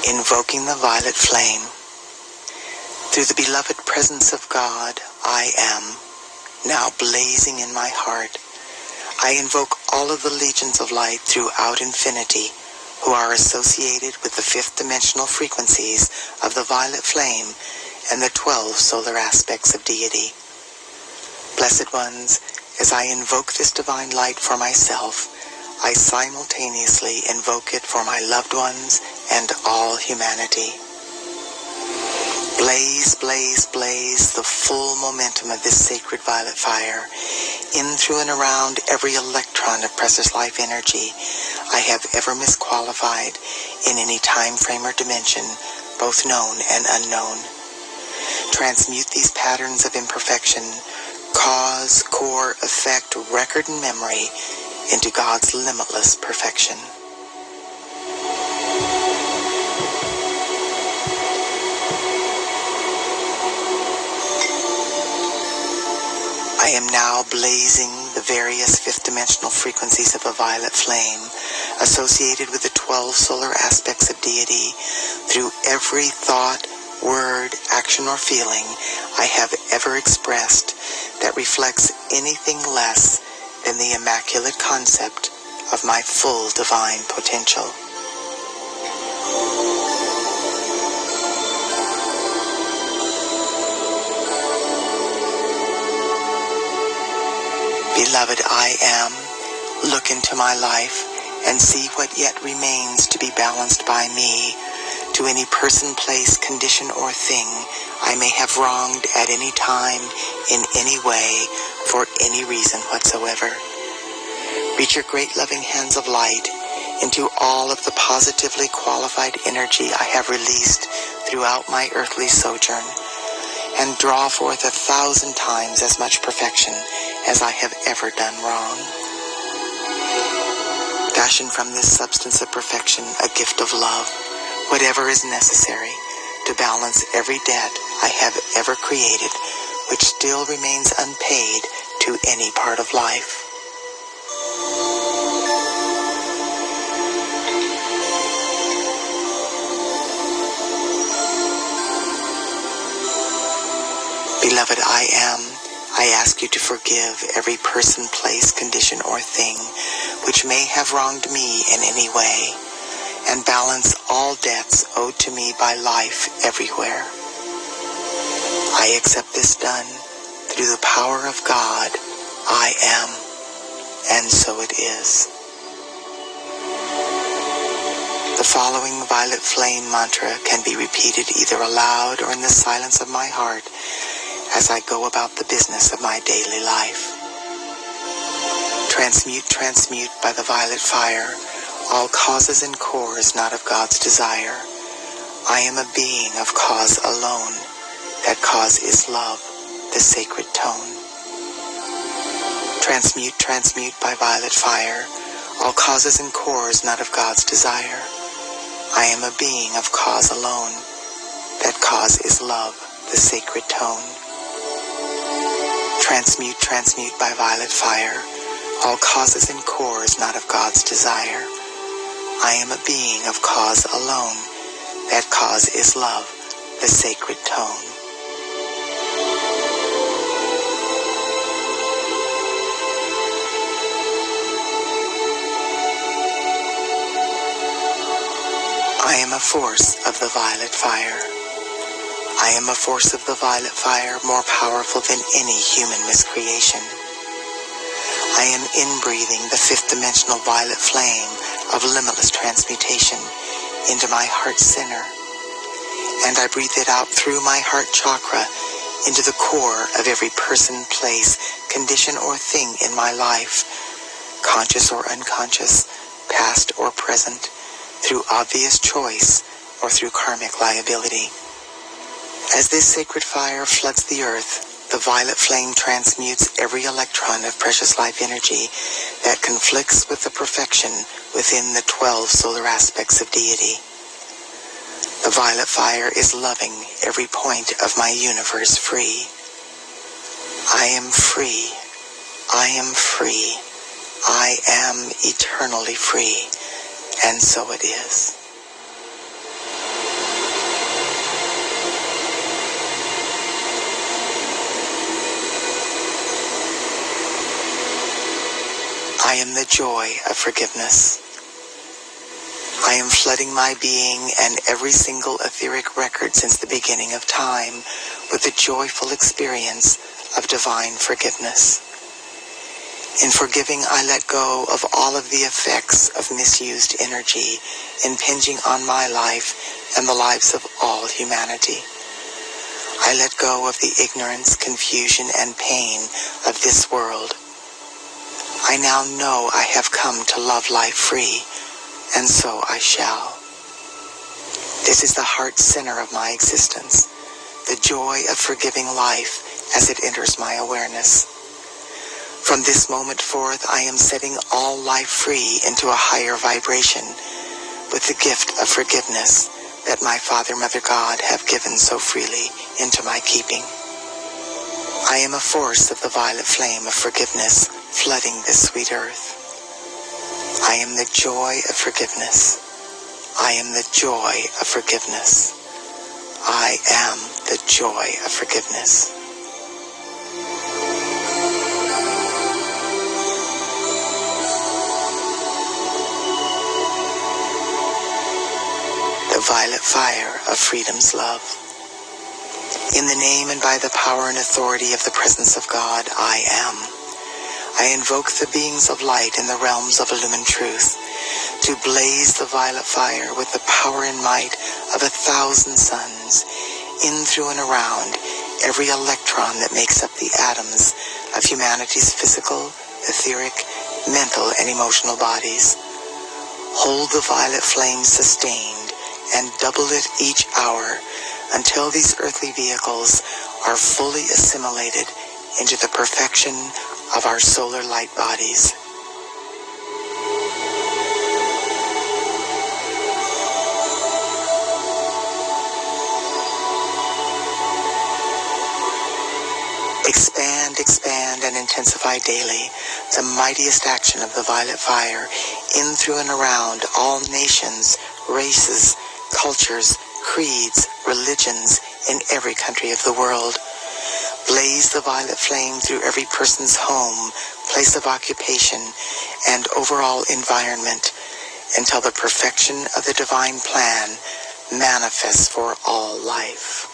Invoking the violet flame. Through the beloved presence of God, I am, now blazing in my heart. I invoke all of the legions of light throughout infinity who are associated with the fifth dimensional frequencies of the violet flame and the 12 solar aspects of deity. Blessed ones, as I invoke this divine light for myself, I simultaneously invoke it for my loved ones and all humanity. Blaze, blaze, blaze the full momentum of this sacred violet fire, in, through, and around every electron of precious life energy I have ever misqualified in any time frame or dimension, both known and unknown. Transmute these patterns of imperfection, cause, core, effect, record, and memory into God's limitless perfection. I am now blazing the various fifth dimensional frequencies of the violet flame associated with the 12 solar aspects of deity through every thought, word, action, or feeling I have ever expressed that reflects anything less than the immaculate concept of my full divine potential. Beloved, I am, look into my life and see what yet remains to be balanced by me, to any person, place, condition, or thing I may have wronged at any time, in any way, for any reason whatsoever. Reach your great loving hands of light into all of the positively qualified energy I have released throughout my earthly sojourn, and draw forth 1,000 times as much perfection as I have ever done wrong. Fashion from this substance of perfection a gift of love, whatever is necessary to balance every debt I have ever created, which still remains unpaid to any part of life. Beloved, I ask you to forgive every person, place, condition, or thing which may have wronged me in any way, and balance all debts owed to me by life everywhere. I accept this done through the power of God. I am, and so it is. The following violet flame mantra can be repeated either aloud or in the silence of my heart as I go about the business of my daily life. Transmute, transmute by the violet fire all causes and cores not of God's desire. I am a being of cause alone. That cause is love, the sacred tone. Transmute, transmute by violet fire all causes and cores not of God's desire. I am a being of cause alone. That cause is love, the sacred tone. Transmute, transmute by violet fire all causes and cores not of God's desire. I am a being of cause alone. That cause is love, the sacred tone. I am a force of the violet fire. I am a force of the violet fire more powerful than any human miscreation. I am inbreathing the fifth dimensional violet flame of limitless transmutation into my heart center, and I breathe it out through my heart chakra into the core of every person, place, condition, or thing in my life, conscious or unconscious, past or present, through obvious choice or through karmic liability. As this sacred fire floods the earth, the violet flame transmutes every electron of precious life energy that conflicts with the perfection within the 12 solar aspects of deity. The violet fire is loving every point of my universe free. I am free. I am free. I am eternally free. And so it is. I am the joy of forgiveness. I am flooding my being and every single etheric record since the beginning of time with the joyful experience of divine forgiveness. In forgiving, I let go of all of the effects of misused energy impinging on my life and the lives of all humanity. I let go of the ignorance, confusion, and pain of this world. I now know I have come to love life free, and so I shall. This is the heart center of my existence, the joy of forgiving life as it enters my awareness. From this moment forth, I am setting all life free into a higher vibration with the gift of forgiveness that my Father, Mother, God have given so freely into my keeping. I am a force of the violet flame of forgiveness flooding this sweet earth. I am the joy of forgiveness. I am the joy of forgiveness. I am the joy of forgiveness. The violet fire of freedom's love. In the name and by the power and authority of the presence of God, I am. I invoke the beings of light in the realms of illumined truth to blaze the violet fire with the power and might of 1,000 suns, in, through, and around every electron that makes up the atoms of humanity's physical, etheric, mental, and emotional bodies. Hold the violet flame sustained and double it each hour until these earthly vehicles are fully assimilated into the perfection of our solar light bodies. Expand, expand, and intensify daily the mightiest action of the violet fire in, through, and around all nations, races, cultures, creeds, religions in every country of the world. Blaze the violet flame through every person's home, place of occupation, and overall environment until the perfection of the divine plan manifests for all life.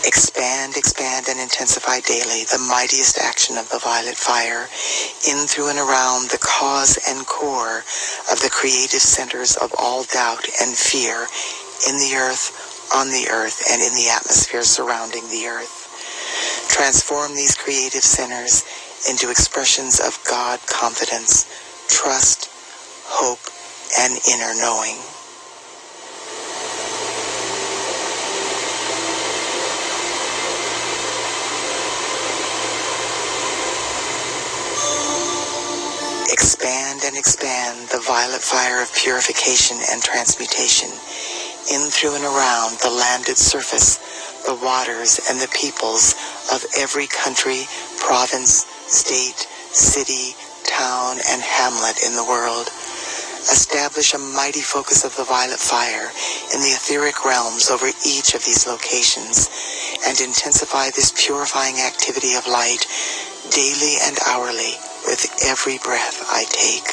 Expand, expand, and intensify daily the mightiest action of the violet fire in, through, and around the cause and core of the creative centers of all doubt and fear in the earth, on the earth, and in the atmosphere surrounding the earth. Transform these creative centers into expressions of God confidence, trust, hope, and inner knowing. Expand and expand the violet fire of purification and transmutation in, through, and around the landed surface, the waters, and the peoples of every country, province, state, city, town, and hamlet in the world. Establish a mighty focus of the violet fire in the etheric realms over each of these locations, and intensify this purifying activity of light daily and hourly with every breath I take.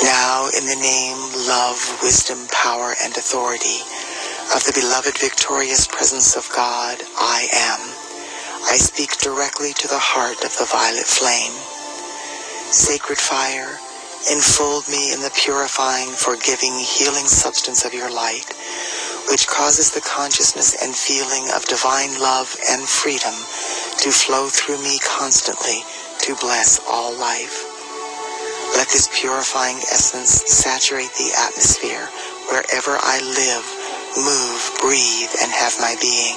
Now, in the name, love, wisdom, power, and authority of the beloved victorious presence of God, I am. I speak directly to the heart of the violet flame. Sacred fire, enfold me in the purifying, forgiving, healing substance of your light, which causes the consciousness and feeling of divine love and freedom to flow through me constantly to bless all life. Let this purifying essence saturate the atmosphere wherever I live, move, breathe, and have my being,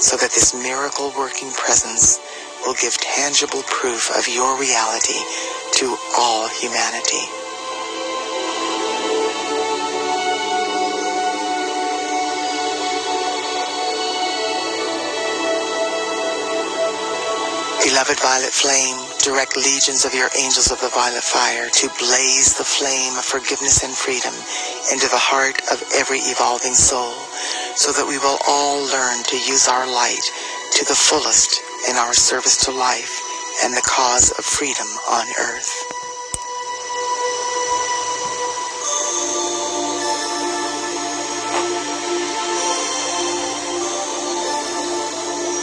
so that this miracle-working presence will give tangible proof of your reality to all humanity. Beloved violet flame, direct legions of your angels of the violet fire to blaze the flame of forgiveness and freedom into the heart of every evolving soul, so that we will all learn to use our light to the fullest in our service to life and the cause of freedom on earth.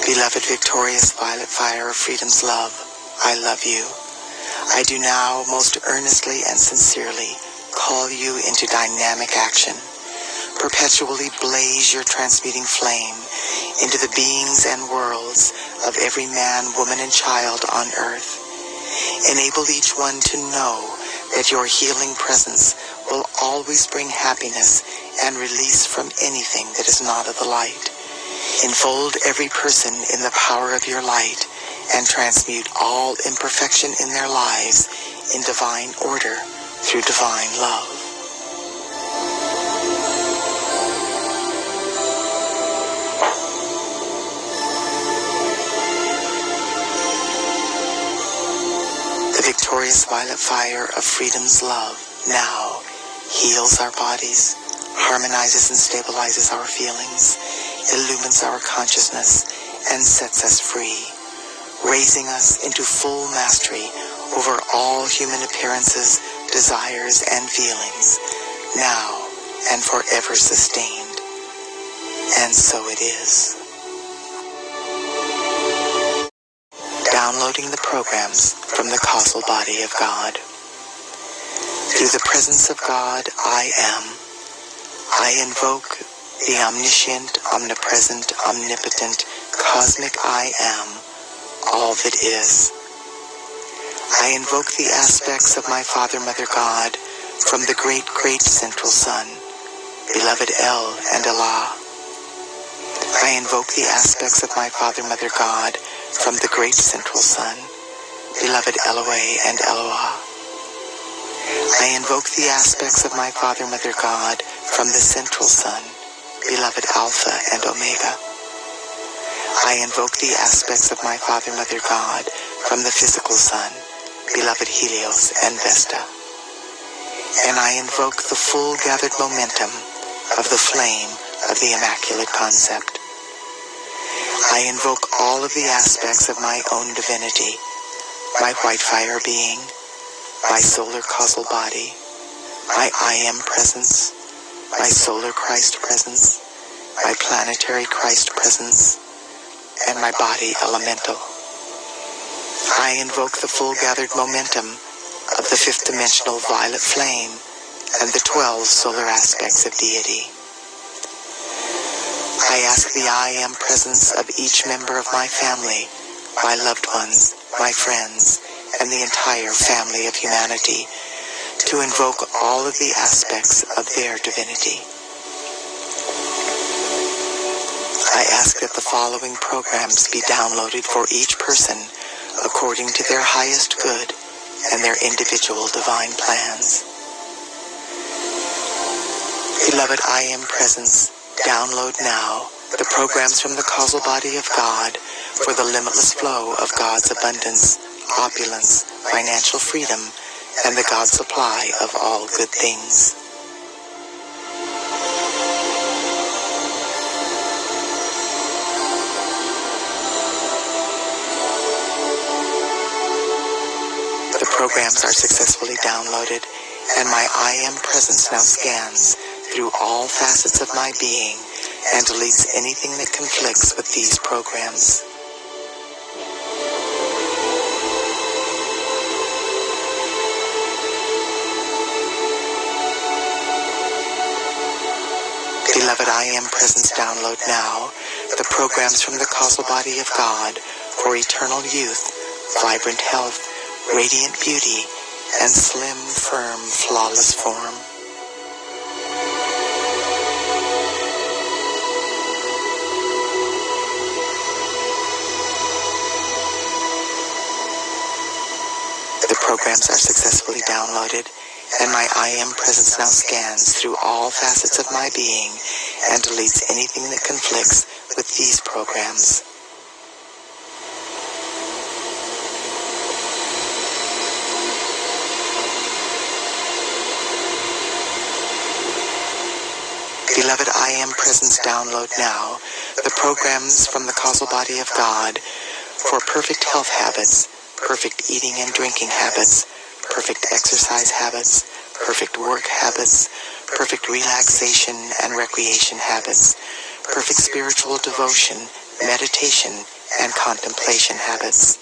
Beloved victorious violet fire of freedom's love, I love you. I do now most earnestly and sincerely call you into dynamic action. Perpetually blaze your transmuting flame into the beings and worlds of every man, woman, and child on earth. Enable each one to know that your healing presence will always bring happiness and release from anything that is not of the light. Enfold every person in the power of your light and transmute all imperfection in their lives in divine order through divine love. The victorious violet fire of freedom's love now heals our bodies, harmonizes and stabilizes our feelings, illumines our consciousness, and sets us free, raising us into full mastery over all human appearances, desires, and feelings, now and forever sustained. And so it is. Downloading the programs from the causal body of God. Through the presence of God, I am. I invoke the omniscient, omnipresent, omnipotent, cosmic I am, all that is. I invoke the aspects of my Father, Mother, God, from the great, great central sun, beloved El and Allah. I invoke the aspects of my Father, Mother, God, from the great central sun, beloved Eloah and Eloah. I invoke the aspects of my Father, Mother, God, from the central sun, beloved Alpha and Omega. I invoke the aspects of my Father, Mother, God, from the physical sun, beloved Helios and Vesta. And I invoke the full gathered momentum of the flame of the Immaculate Concept. I invoke all of the aspects of my own divinity, my white fire being, my solar causal body, my I am presence, my solar Christ presence, my planetary Christ presence, and my body elemental. I invoke the full gathered momentum of the fifth dimensional violet flame and the 12 solar aspects of deity. I ask the I am presence of each member of my family, my loved ones, my friends, and the entire family of humanity to invoke all of the aspects of their divinity. I ask that the following programs be downloaded for each person according to their highest good and their individual divine plans. Beloved I am presence, download now the programs from the causal body of God for the limitless flow of God's abundance, opulence, financial freedom, and the God supply of all good things. The programs are successfully downloaded, and my I am presence now scans through all facets of my being and deletes anything that conflicts with these programs. Beloved I am presence, download now the programs from the causal body of God for eternal youth, vibrant health, radiant beauty, and slim, firm, flawless form. The programs are successfully downloaded, and my I am presence now scans through all facets of my being and deletes anything that conflicts with these programs. Beloved, I Am Presence download now the programs from the causal body of God for perfect health habits, perfect eating and drinking habits, perfect exercise habits, perfect work habits, perfect relaxation and recreation habits, perfect spiritual devotion, meditation, and contemplation habits.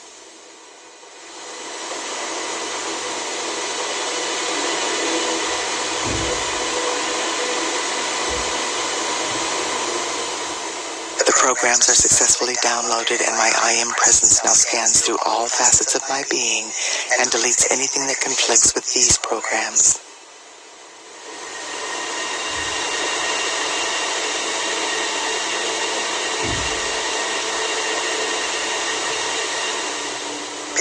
The programs are successfully downloaded and my I Am Presence now scans through all facets of my being and deletes anything that conflicts with these programs.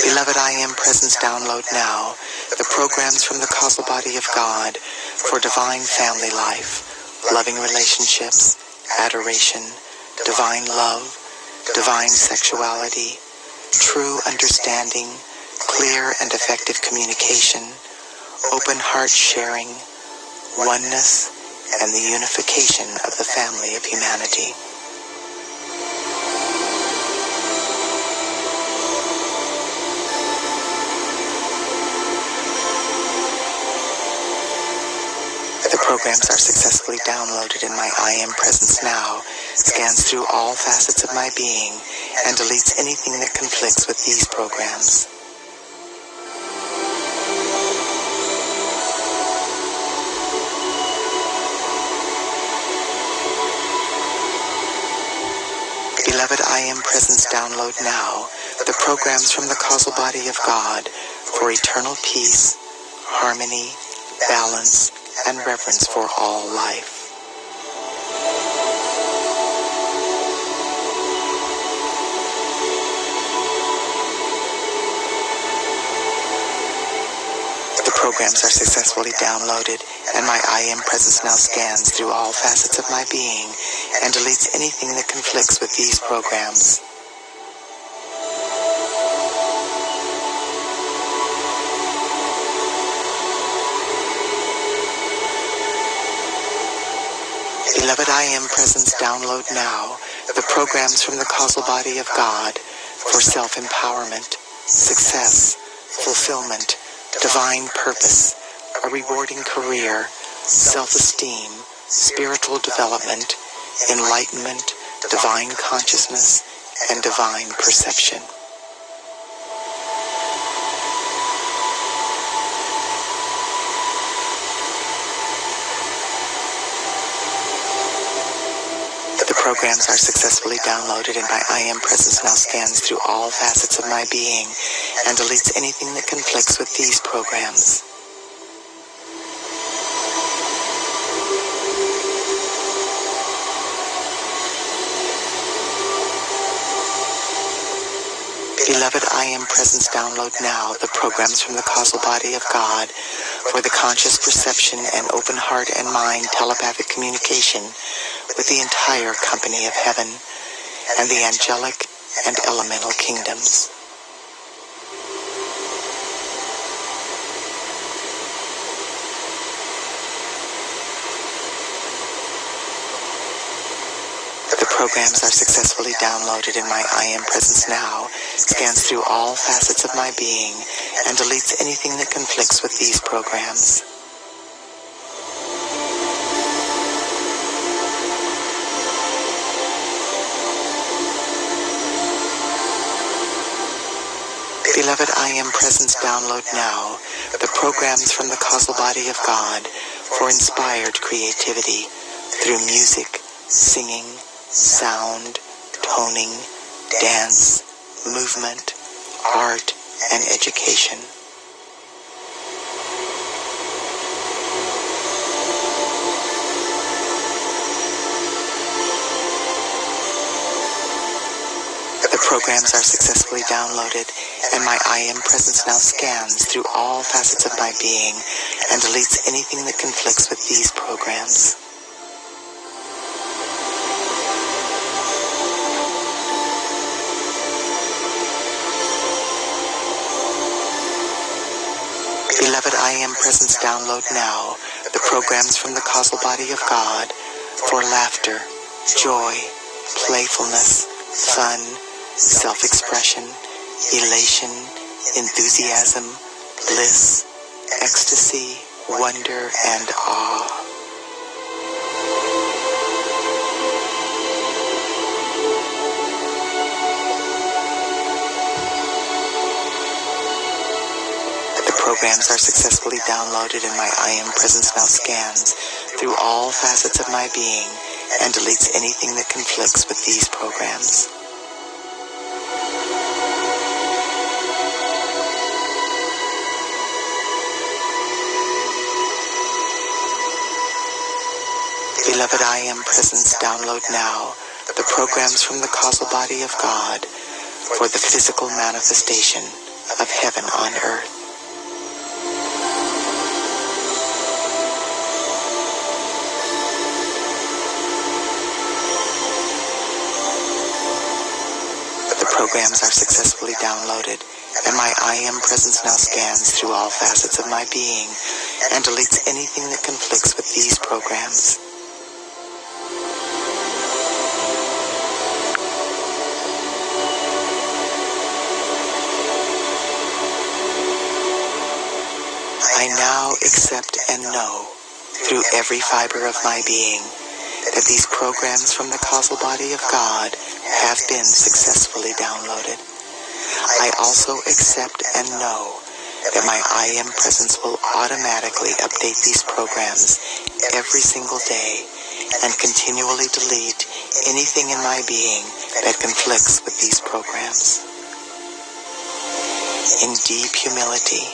Beloved, I Am Presence download now the programs from the causal body of God for divine family life, loving relationships, adoration, divine love, divine sexuality, true understanding, clear and effective communication, open heart sharing, oneness, and the unification of the family of humanity. The programs are successfully downloaded and my I Am Presence now scans through all facets of my being and deletes anything that conflicts with these programs. Beloved, I Am Presence download now the programs from the causal body of God for eternal peace, harmony, balance, and reverence for all life. The programs are successfully downloaded and my I Am Presence now scans through all facets of my being and deletes anything that conflicts with these programs. Beloved, I Am Presence download now the programs from the causal body of God for self-empowerment, success, fulfillment, divine purpose, a rewarding career, self-esteem, spiritual development, enlightenment, divine consciousness, and divine perception. The programs are successfully downloaded and my I Am Presence now scans through all facets of my being and deletes anything that conflicts with these programs. Beloved, I Am Presence download now the programs from the causal body of God for the conscious perception and open heart and mind telepathic communication with the entire company of heaven and the angelic and elemental kingdoms. The programs are successfully downloaded and my I Am Presence now scans through all facets of my being and deletes anything that conflicts with these programs. Beloved, I Am Presence download now the programs from the causal body of God for inspired creativity through music, singing, sound, toning, dance, movement, art, and education. The programs are successfully downloaded and my I Am Presence now scans through all facets of my being and deletes anything that conflicts with these programs. Beloved, I Am Presence download now the programs from the causal body of God for laughter, joy, playfulness, fun, self-expression, elation, enthusiasm, bliss, ecstasy, wonder, and awe. Programs are successfully downloaded in my I Am Presence Now scans through all facets of my being and deletes anything that conflicts with these programs. Beloved I Am Presence, download now the programs from the causal body of God for the physical manifestation of heaven on earth. Programs are successfully downloaded, and my I Am Presence Now scans through all facets of my being and deletes anything that conflicts with these programs. I now accept and know through every fiber of my being that these programs from the causal body of God have been successfully downloaded. I also accept and know that my I Am Presence will automatically update these programs every single day and continually delete anything in my being that conflicts with these programs. In deep humility,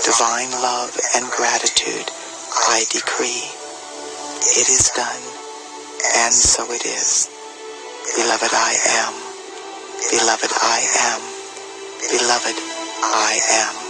divine love, and gratitude, I decree, it is done. And so it is. Beloved I am. Beloved I am. Beloved I am.